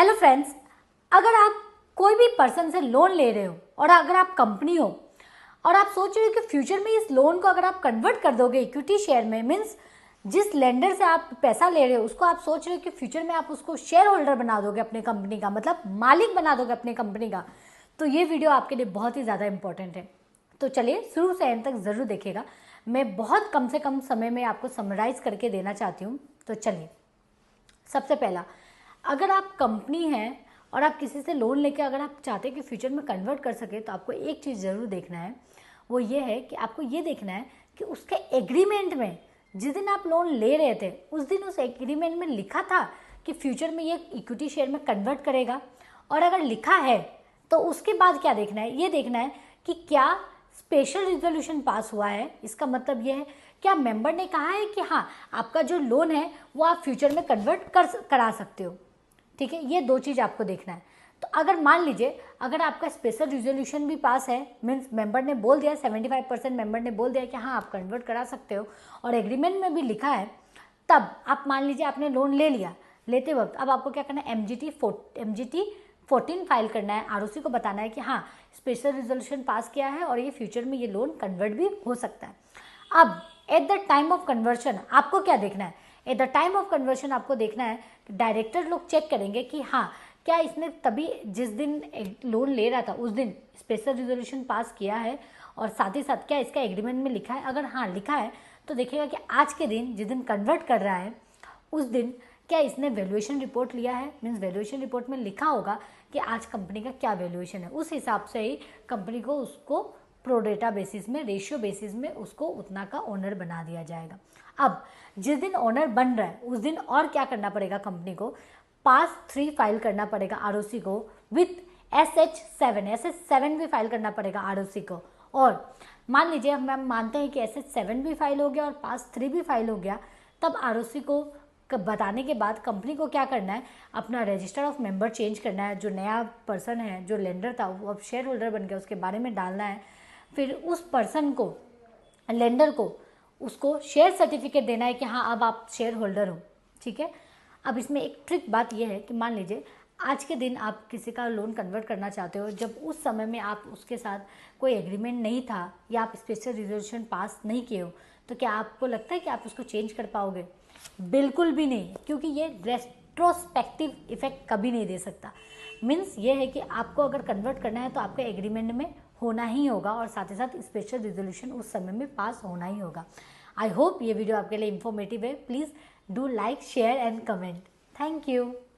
Hello friends, अगर आप कोई भी पर्सन से लोन ले रहे हो और अगर आप कंपनी हो और आप सोच रहे हो कि फ्यूचर में इस लोन को अगर आप कन्वर्ट कर दोगे इक्विटी शेयर में, मीन्स जिस लेंडर से आप पैसा ले रहे हो उसको आप सोच रहे हो कि फ्यूचर में आप उसको शेयर होल्डर बना दोगे अपने कंपनी का, मतलब मालिक बना दोगे अपनी कंपनी का, तो ये वीडियो आपके लिए बहुत ही ज़्यादा इंपॉर्टेंट है। तो चलिए शुरू से एंड तक ज़रूर देखिएगा। मैं बहुत कम से कम समय में आपको समराइज़ करके देना चाहती हूँ। तो चलिए, सबसे पहला, अगर आप कंपनी हैं और आप किसी से लोन लेके अगर आप चाहते हैं कि फ्यूचर में कन्वर्ट कर सके, तो आपको एक चीज़ ज़रूर देखना है। वो ये है कि आपको ये देखना है कि उसके एग्रीमेंट में जिस दिन आप लोन ले रहे थे उस दिन उस एग्रीमेंट में लिखा था कि फ्यूचर में ये इक्विटी शेयर में कन्वर्ट करेगा, और अगर लिखा है तो उसके बाद क्या देखना है, ये देखना है कि क्या स्पेशल रिजोल्यूशन पास हुआ है। इसका मतलब ये है क्या मेंबर ने कहा है कि हाँ, आपका जो लोन है वो आप फ्यूचर में कन्वर्ट करा सकते हो। ठीक है, ये दो चीज़ आपको देखना है। तो अगर मान लीजिए अगर आपका स्पेशल रिजोल्यूशन भी पास है, मीन्स मेंबर ने बोल दिया, 75% मेंबर ने बोल दिया कि हाँ आप कन्वर्ट करा सकते हो, और एग्रीमेंट में भी लिखा है, तब आप मान लीजिए आपने लोन ले लिया। लेते वक्त अब आपको क्या करना है, MGT 14 फाइल करना है, ROC को बताना है कि हाँ स्पेशल रिजोल्यूशन पास किया है और ये फ्यूचर में ये लोन कन्वर्ट भी हो सकता है। अब at the time of conversion आपको क्या देखना है, at the time of conversion आपको देखना है कि डायरेक्टर लोग चेक करेंगे कि हाँ क्या इसने तभी जिस दिन लोन ले रहा था उस दिन स्पेशल रिजोल्यूशन पास किया है, और साथ ही साथ क्या इसका एग्रीमेंट में लिखा है। अगर हाँ लिखा है तो देखिएगा कि आज के दिन जिस दिन कन्वर्ट कर रहा है उस दिन क्या इसने वैल्यूएशन रिपोर्ट लिया है, मीन्स वैल्यूएशन रिपोर्ट में लिखा होगा कि आज कंपनी का क्या वैल्यूएशन है। उस हिसाब से ही कंपनी को उसको प्रोडेटा बेसिस में, रेशियो बेसिस में उसको उतना का ओनर बना दिया जाएगा। अब जिस दिन ओनर बन रहा है उस दिन और क्या करना पड़ेगा, कंपनी को पास 3 फाइल करना पड़ेगा ROC को विथ SH7 भी फाइल करना पड़ेगा ROC को। और मान लीजिए हम मानते हैं कि SH7 भी फाइल हो गया और पास 3 भी फाइल हो गया, तब ROC को बताने के बाद कंपनी को क्या करना है, अपना रजिस्टर ऑफ मेंबर चेंज करना है। जो नया पर्सन है, जो लेंडर था, वो अब शेयर होल्डर बन गया, उसके बारे में डालना है। फिर उस पर्सन को, लेंडर को, उसको शेयर सर्टिफिकेट देना है कि हाँ अब आप शेयर होल्डर हो। ठीक है, अब इसमें एक ट्रिक बात यह है कि मान लीजिए आज के दिन आप किसी का लोन कन्वर्ट करना चाहते हो, जब उस समय में आप उसके साथ कोई एग्रीमेंट नहीं था या आप स्पेशल रिजोल्यूशन पास नहीं किए हो, तो क्या आपको लगता है कि आप उसको चेंज कर पाओगे? बिल्कुल भी नहीं, क्योंकि ये रेट्रोस्पेक्टिव इफेक्ट कभी नहीं दे सकता। मीन्स ये है कि आपको अगर कन्वर्ट करना है तो आपके एग्रीमेंट में होना ही होगा, और साथ ही साथ स्पेशल रिजोल्यूशन उस समय में पास होना ही होगा। आई होप ये वीडियो आपके लिए इंफॉर्मेटिव है। Please do like, share and comment. Thank you.